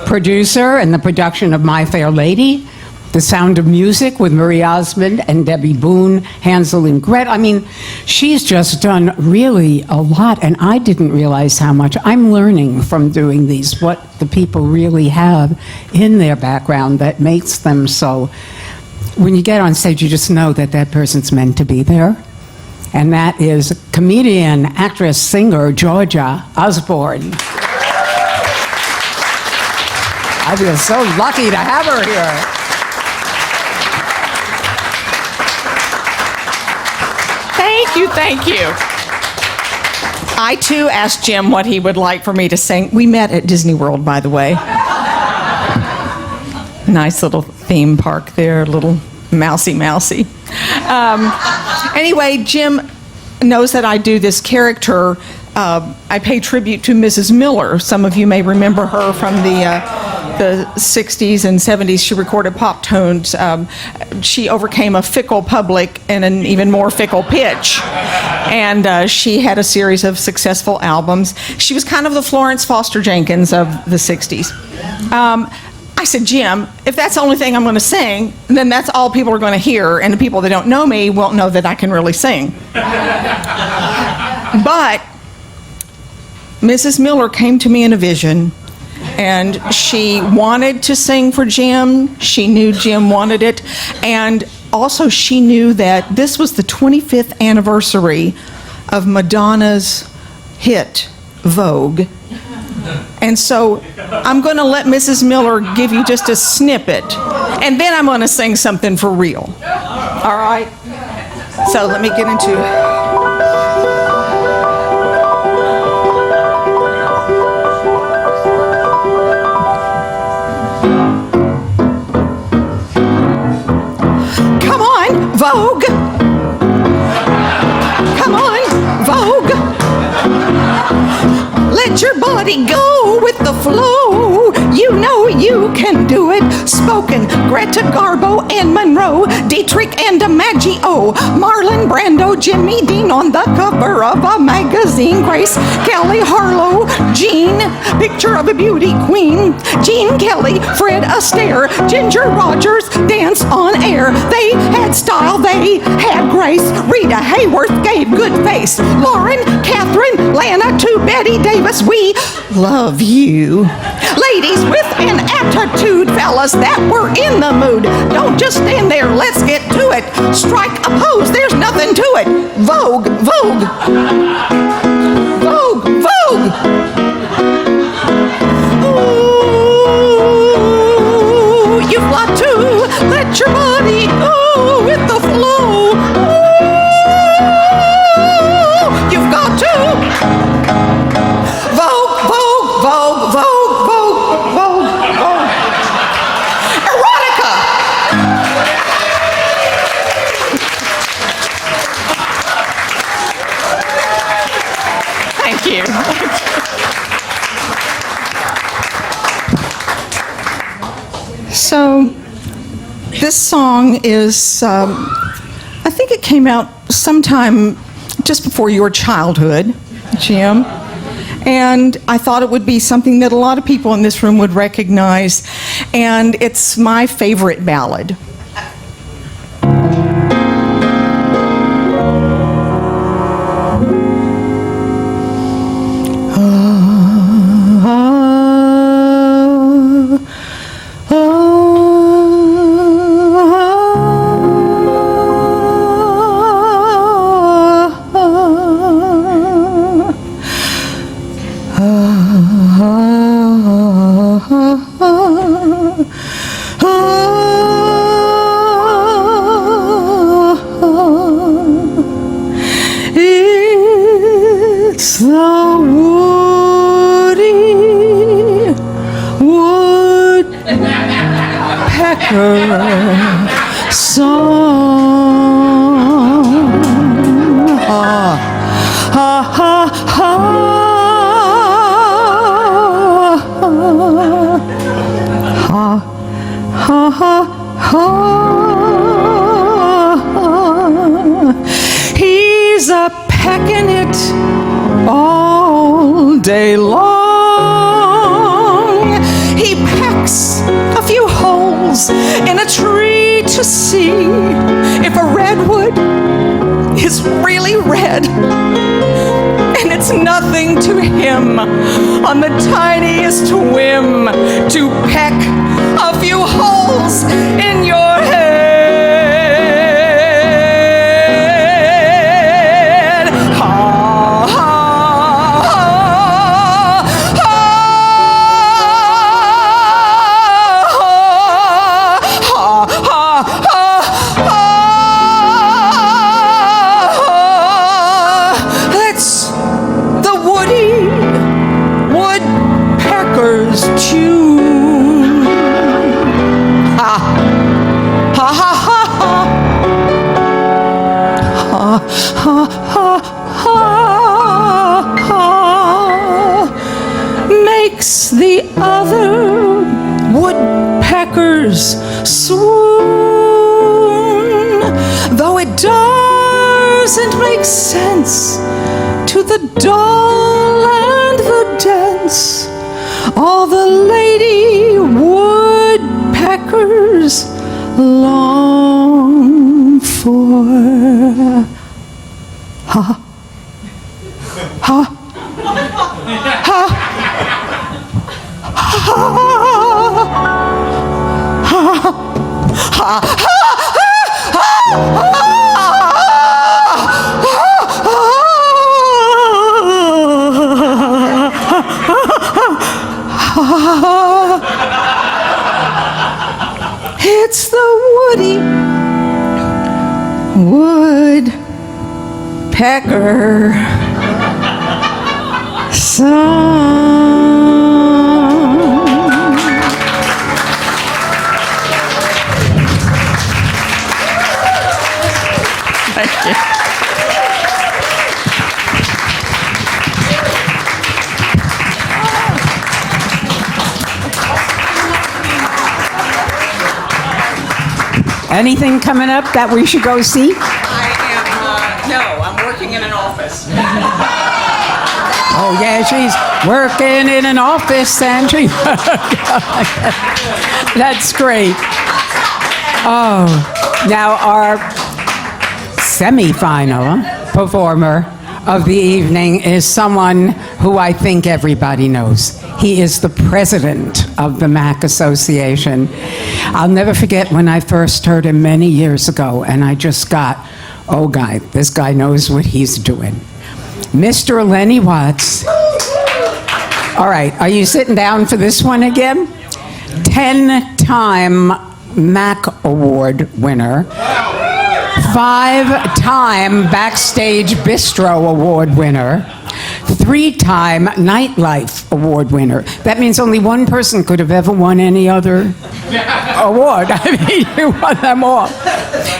producer, and the production of My Fair Lady, The Sound of Music with Marie Osmond and Debbie Boone, Hansel and Gretel. I mean, she's just done really a lot, and I didn't realize how much. I'm learning from doing these, what the people really have in their background that makes them so. When you get on stage, you just know that that person's meant to be there. And that is comedian, actress, singer, Georgia Osborne. I feel so lucky to have her here. Thank you. I, too, asked Jim what he would like for me to sing. We met at Disney World, by the way. Nice little theme park there, little mousy. Anyway, Jim knows that I do this character. I pay tribute to Mrs. Miller. Some of you may remember her from the 60s and 70s. She recorded pop tones. She overcame a fickle public and an even more fickle pitch. And she had a series of successful albums. She was kind of the Florence Foster Jenkins of the 60s. I said, Jim, if that's the only thing I'm going to sing, then that's all people are going to hear, and the people that don't know me won't know that I can really sing. But Mrs. Miller came to me in a vision, and she wanted to sing for Jim. She knew Jim wanted it, and also she knew that this was the 25th anniversary of Madonna's hit, Vogue. And so I'm going to let Mrs. Miller give you just a snippet, and then I'm going to sing something for real. All right? So let me get into Come on, Vogue. Come on, Vogue. Let your body go with the flow. You know you can do it. Spoken, Greta Garbo and Monroe, Dietrich and DiMaggio, Marlon Brando, Jimmy Dean on the cover of a magazine, Grace Kelly, Harlow, Jean, picture of a beauty queen, Gene Kelly, Fred Astaire, Ginger Rogers, dance on air. They had style, they had grace. Rita Hayworth gave good face. Lauren, Catherine, Lana to Betty Davis, we love you. Ladies with an attitude, fellas that were in the mood. Don't just stand there, let's get to it. Strike a pose, there's nothing to it. Vogue, Vogue. Vogue, Vogue. Ooh, you've got to let your body go with the flow. Ooh, you've got to. Vogue, Vogue, Vogue, Vogue, Vogue, Vogue, Vogue. Erotica. Thank you. So, this song is, I think it came out sometime just before your childhood, Jim. And I thought it would be something that a lot of people in this room would recognize. And it's my favorite ballad. It's the woody woodpecker song. Ha, ha, ha, ha. Ha, ha, ha, ha. He's a pecking it all day long. He pecks a few holes in a tree to see if a redwood is really red. And it's nothing to him on the tiniest whim to peck a few holes in your head. Makes the other woodpeckers swoon, though it doesn't make sense to the dull and the dense. All the lady woodpeckers long for. Ha, ha, ha. It's the woody woodpecker song. Anything coming up that we should go see? I'm working in an office. Oh, yeah, she's working in an office, and she... That's great. Oh, now our semifinal performer of the evening is someone who I think everybody knows. He is the president of the MAC Association. I'll never forget when I first heard him many years ago, and I just got, oh, this guy knows what he's doing. Mr. Lenny Watts. All right, are you sitting down for this one again? 10-time MAC Award winner. 5-time Backstage Bistro Award winner. 3-time Nightlife Award winner. That means only one person could have ever won any other award. I mean, you won them all.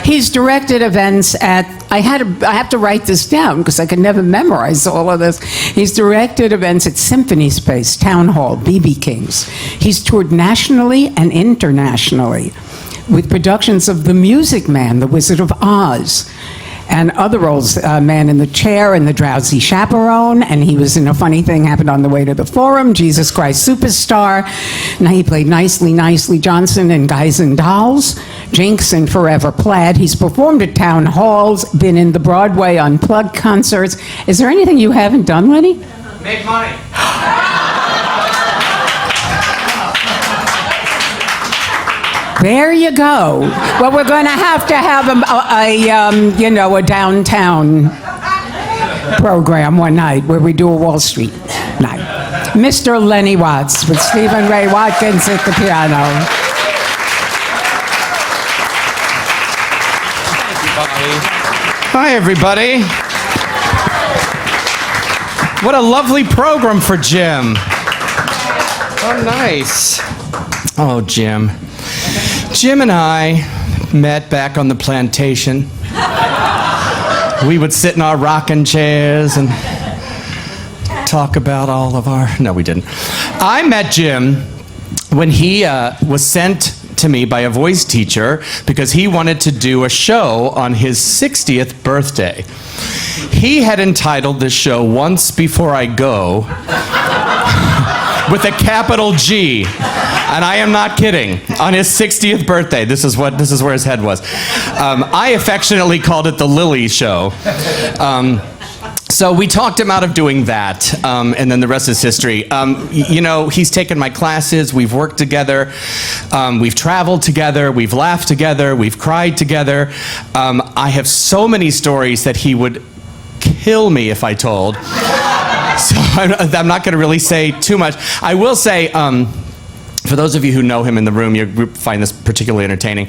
He's directed events at, I have to write this down because I could never memorize all of this. He's directed events at Symphony Space, Town Hall, BB King's. He's toured nationally and internationally with productions of The Music Man, The Wizard of Oz, and other roles, Man in the Chair and The Drowsy Chaperone, and he was in A Funny Thing Happened on the Way to the Forum, Jesus Christ Superstar. Now he played Nicely Johnson in Guys and Dolls, Jinx in Forever Plaid. He's performed at town halls, been in the Broadway Unplugged concerts. Is there anything you haven't done, Lenny? Make money. There you go. Well, we're going to have a downtown program one night where we do a Wall Street night. Mr. Lenny Watts with Steven Rae Watkins at the piano. Hi, everybody. What a lovely program for Jim. Oh, nice. Oh, Jim. Jim and I met back on the plantation. We would sit in our rocking chairs and talk about all of our... No, we didn't. I met Jim when he was sent to me by a voice teacher because he wanted to do a show on his 60th birthday. He had entitled this show Once Before I Go with a capital G. And I am not kidding. On his 60th birthday, this is where his head was. I affectionately called it the Lily Show. So we talked him out of doing that, and then the rest is history. He's taken my classes, we've worked together, we've traveled together, we've laughed together, we've cried together. I have so many stories that he would kill me if I told. So I'm not going to really say too much. I will say, for those of you who know him in the room, you find this particularly entertaining.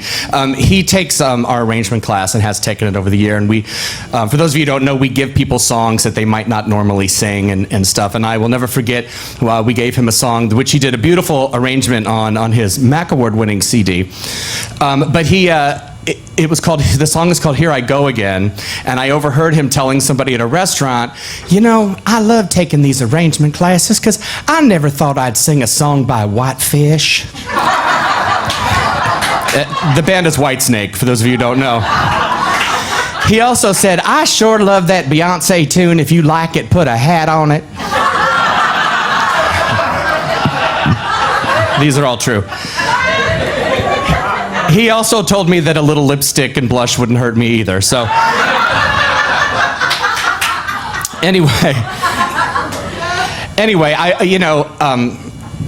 He takes our arrangement class and has taken it over the year. And we, for those of you who don't know, we give people songs that they might not normally sing and stuff. And I will never forget, we gave him a song which he did a beautiful arrangement on his MAC Award-winning CD. But he... the song is called Here I Go Again, and I overheard him telling somebody at a restaurant, I love taking these arrangement classes because I never thought I'd sing a song by Whitefish. The band is Whitesnake, for those of you who don't know. He also said, I sure love that Beyonce tune, If You Like It, Put a Hat on It. These are all true. He also told me that a little lipstick and blush wouldn't hurt me either, so. Anyway,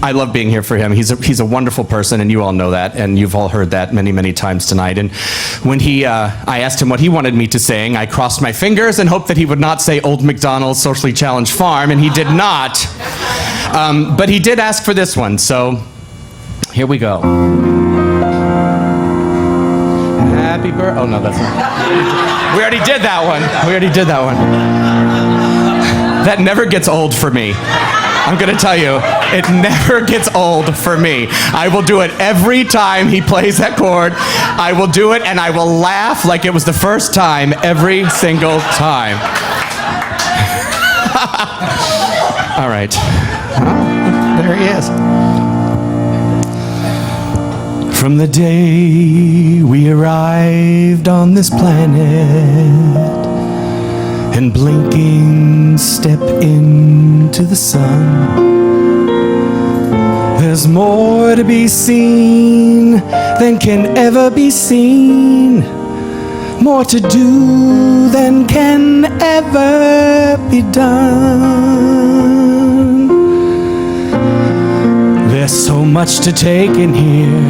I love being here for him. He's a wonderful person, and you all know that, and you've all heard that many, many times tonight. And when I asked him what he wanted me to sing, I crossed my fingers and hoped that he would not say Old MacDonald's Socially Challenged Farm, and he did not. But he did ask for this one, so here we go. Happy birthday. Oh, no, that's not. We already did that one. That never gets old for me. I'm gonna tell you, it never gets old for me. I will do it every time he plays that chord. I will do it and I will laugh like it was the first time every single time. All right. There he is. From the day we arrived on this planet and blinking step into the sun, there's more to be seen than can ever be seen, more to do than can ever be done. There's so much to take in here,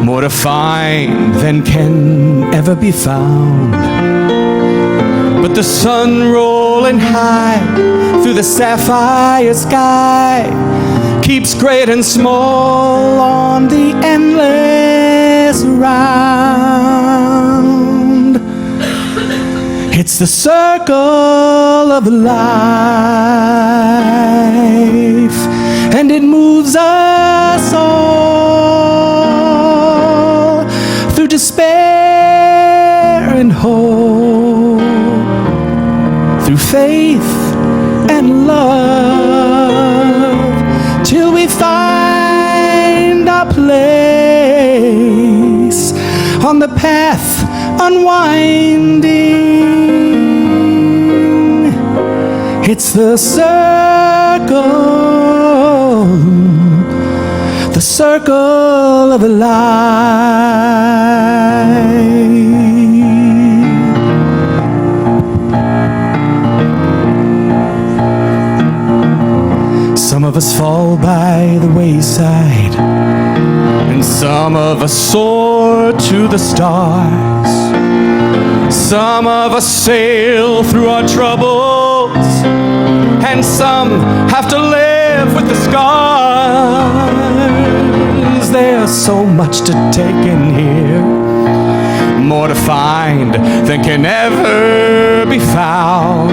more to find than can ever be found. But the sun rolling high through the sapphire sky keeps great and small on the endless round. It's the circle of life, and it moves us all through despair and hope, through faith and love, till we find our place on the path unwinding. It's the circle of life. Some of us fall by the wayside, and some of us soar to the stars. Some of us sail through our troubles, and some have to live with the scars. There's so much to take in here, more to find than can ever be found.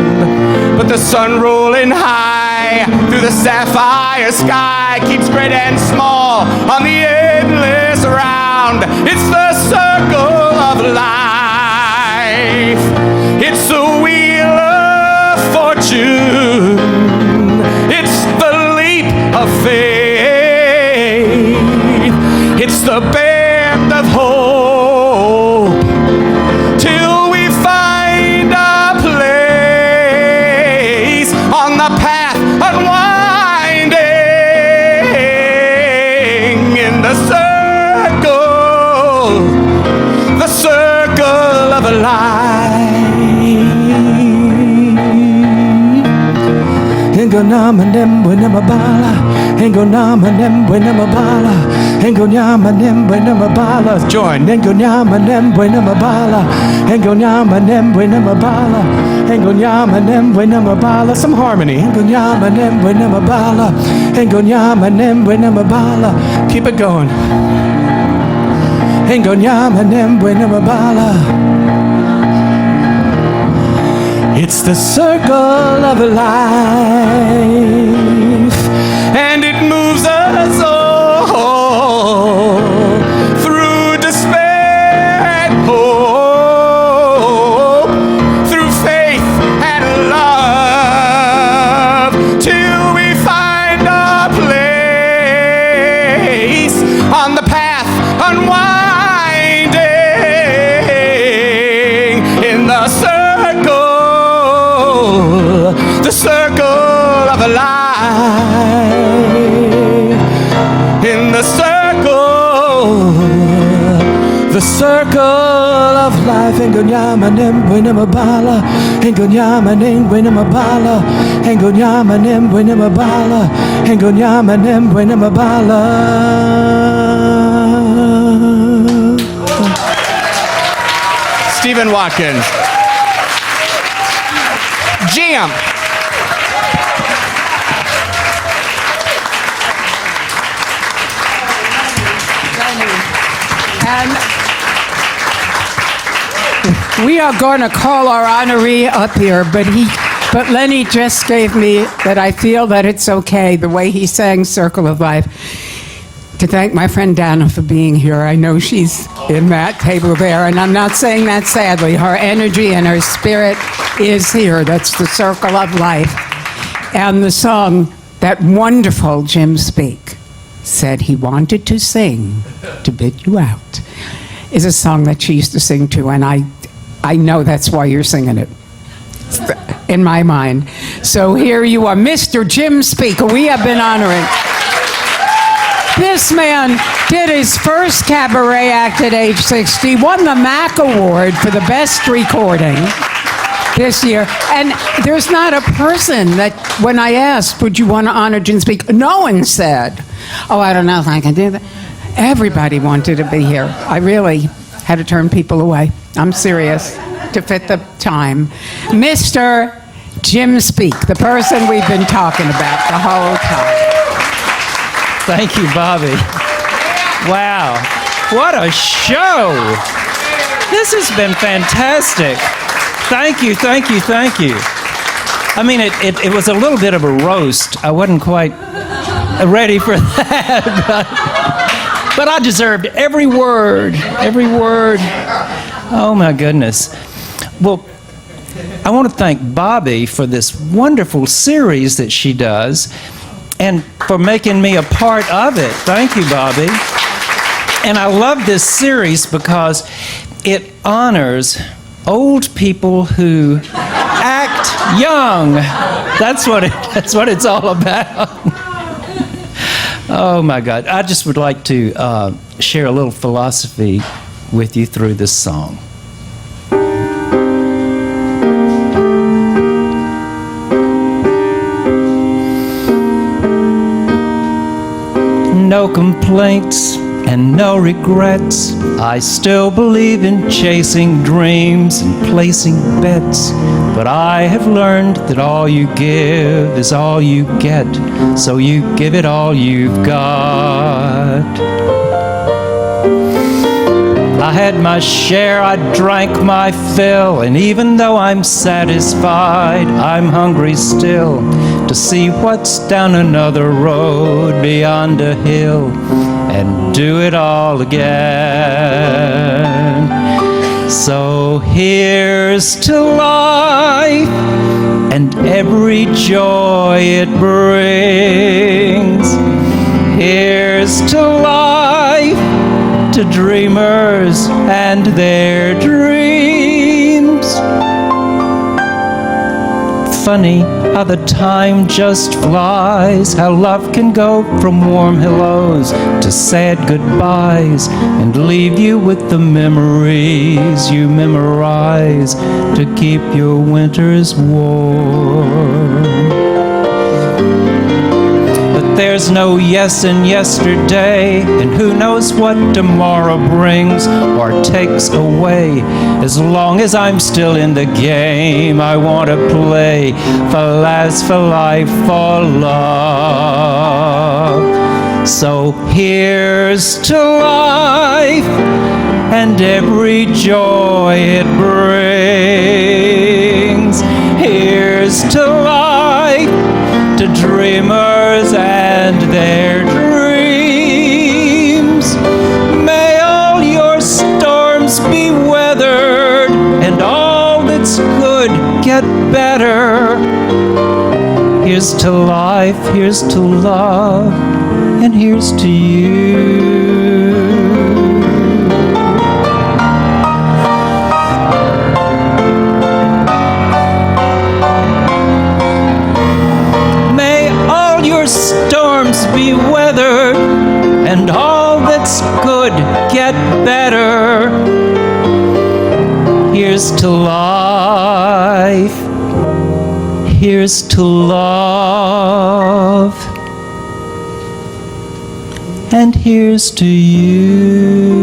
But the sun rolling high through the sapphire sky keeps great and small on the endless round. It's the circle of life. It's the wheel of fortune. It's the leap of faith. It's the bend of hope, till we find a place on the path unwinding. In the circle of life. Engo nama nembo namabala, engo nama nembo namabala, engo nama nembo namabala. Join. Engo nama nembo namabala, engo nama nembo namabala, engo nama nembo namabala. Some harmony. Engo nama nembo namabala, engo nama nembo namabala. Keep it going. Engo nama nembo namabala. It's the circle of life, and it moves us all through despair and hope, through faith and love, till we find our place on the path unwinding. In the circle of life. In the circle of life. Engo nyama nembo namabala, engo nyama nembo namabala, engo nyama nembo namabala, engo nyama nembo namabala. Stephen Watkins. Jam. And we are going to call our honoree up here, but But Lenny just gave me that I feel that it's okay, the way he sang Circle of Life, to thank my friend Dana for being here. I know she's in that table there, and I'm not saying that sadly. Her energy and her spirit is here. That's the Circle of Life. And the song, that wonderful Jim Speak said he wanted to sing to bid you out, is a song that she used to sing to, and I know that's why you're singing it, in my mind. So here you are, Mr. Jim Speak, who we have been honoring. This man did his first cabaret act at age 60, won the MAC Award for the best recording this year. And there's not a person that, when I asked, would you want to honor Jim Speak, no one said, oh, I don't know if I can do that. Everybody wanted to be here. I really had to turn people away. I'm serious, to fit the time. Mr. Jim Speak, the person we've been talking about the whole time. Thank you, Bobbie. Wow. What a show. This has been fantastic. Thank you, thank you, thank you. I mean, it was a little bit of a roast. I wasn't quite ready for that, but I deserved every word, every word. Oh, my goodness. Well, I want to thank Bobbie for this wonderful series that she does, and for making me a part of it. Thank you, Bobbie. And I love this series because it honors old people who act young. That's what it's all about. Oh my God. I just would like to share a little philosophy with you through this song. No complaints and no regrets. I still believe in chasing dreams and placing bets. But I have learned that all you give is all you get. So you give it all you've got. I had my share, I drank my fill, and even though I'm satisfied, I'm hungry still to see what's down another road beyond a hill and do it all again. So here's to life and every joy it brings. Here's to life, to dreamers and their dreams. Funny how the time just flies, how love can go from warm hellos to sad goodbyes and leave you with the memories you memorize to keep your winters warm. There's no yes in yesterday, and who knows what tomorrow brings or takes away. As long as I'm still in the game, I want to play for laughs, for life, for love. So here's to life and every joy it brings. Here's to life, to dreamers and their dreams. May all your storms be weathered and all that's good get better. Here's to life, here's to love, and here's to you. Storms be weathered and all that's good get better. Here's to life, here's to love, and here's to you.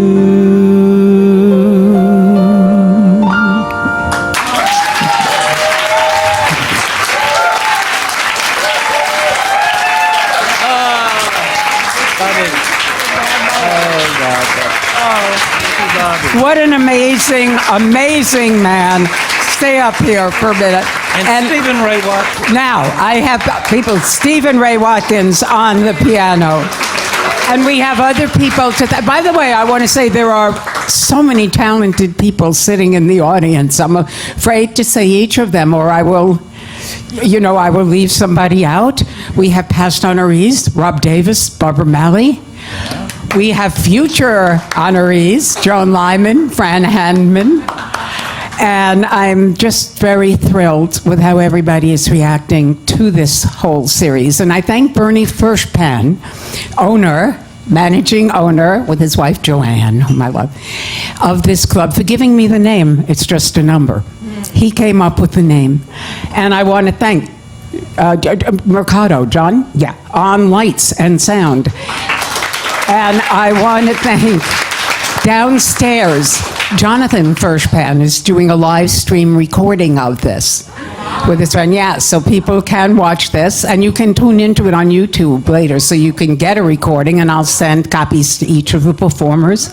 What an amazing, amazing man. Stay up here for a minute. And Steven Rae Watkins. Now, I have people, Steven Rae Watkins on the piano. And we have other people by the way, I want to say there are so many talented people sitting in the audience. I'm afraid to say each of them, or I will leave somebody out. We have past honorees, Rob Davis, Barbara Malley. We have future honorees, Joan Lyman, Fran Handman. And I'm just very thrilled with how everybody is reacting to this whole series. And I thank Bernie Firshpan, managing owner, with his wife Joanne, whom I love, of this club, for giving me the name. It's just a number. He came up with the name. And I want to thank Mercado, John? Yeah, on lights and sound. And I want to thank downstairs, Jonathan Firshpan is doing a live stream recording of this with his friend. Yeah, so people can watch this, and you can tune into it on YouTube later, so you can get a recording, and I'll send copies to each of the performers.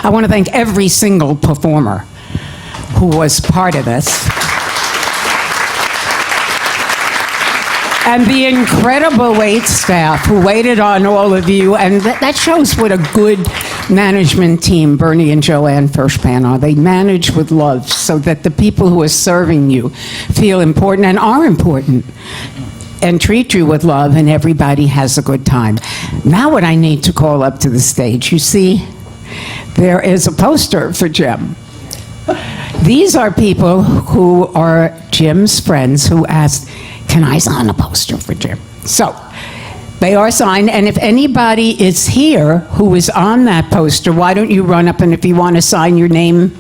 I want to thank every single performer who was part of this. And the incredible wait staff who waited on all of you, and that shows what a good management team Bernie and Joanne Firshpan are. They manage with love so that the people who are serving you feel important and are important and treat you with love, and everybody has a good time. Now what I need to call up to the stage, you see, there is a poster for Jim. These are people who are Jim's friends who asked, can I sign a poster for Jim? So they are signed, and if anybody is here who is on that poster, why don't you run up, and if you want to sign your name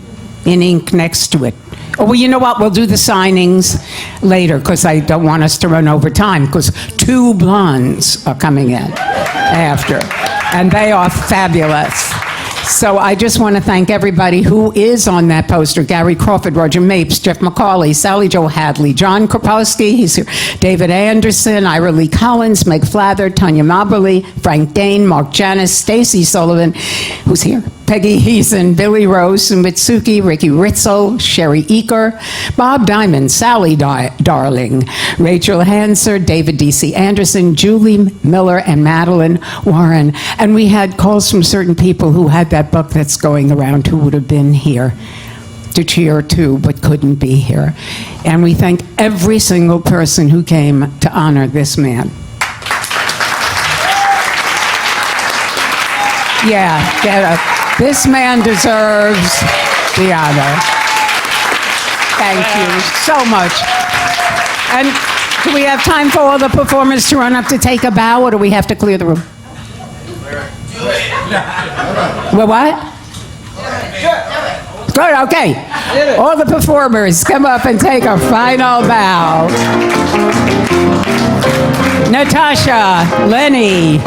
in ink next to it. Oh, well, you know what? We'll do the signings later, because I don't want us to run over time, because 2 blondes are coming in after, and they are fabulous. So I just want to thank everybody who is on that poster. Gary Crawford, Roger Mapes, Jeff McCauley, Sally Jo Hadley, John Kropowski, he's here, David Anderson, Ira Lee Collins, Meg Flather, Tanya Moberly, Frank Dane, Mark Janis, Stacy Sullivan, who's here, Peggy Heason, Billy Rose, Sumitsuki, Ricky Ritzel, Sherry Eaker, Bob Diamond, Sally Darling, Rachel Hanser, David D.C. Anderson, Julie Miller, and Madeline Warren. And we had calls from certain people who had that book that's going around who would have been here to cheer too, but couldn't be here. And we thank every single person who came to honor this man. Yeah, get up. This man deserves the honor. Thank you so much. And do we have time for all the performers to run up to take a bow, or do we have to clear the room? Well, what? Good, okay. All the performers come up and take a final bow. Natasha, Lenny,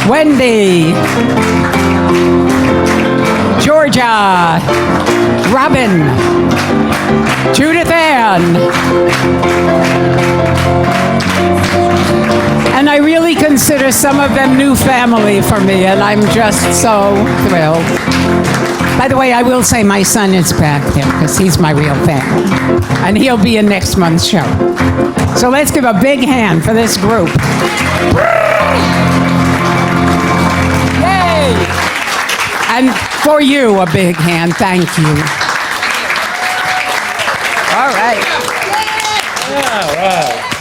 Wendy, Georgia, Robin, Judith Anne. And I really consider some of them new family for me, and I'm just so thrilled. By the way, I will say my son is back there, because he's my real family. And he'll be in next month's show. So let's give a big hand for this group. Yay! And for you, a big hand. Thank you. All right. All right.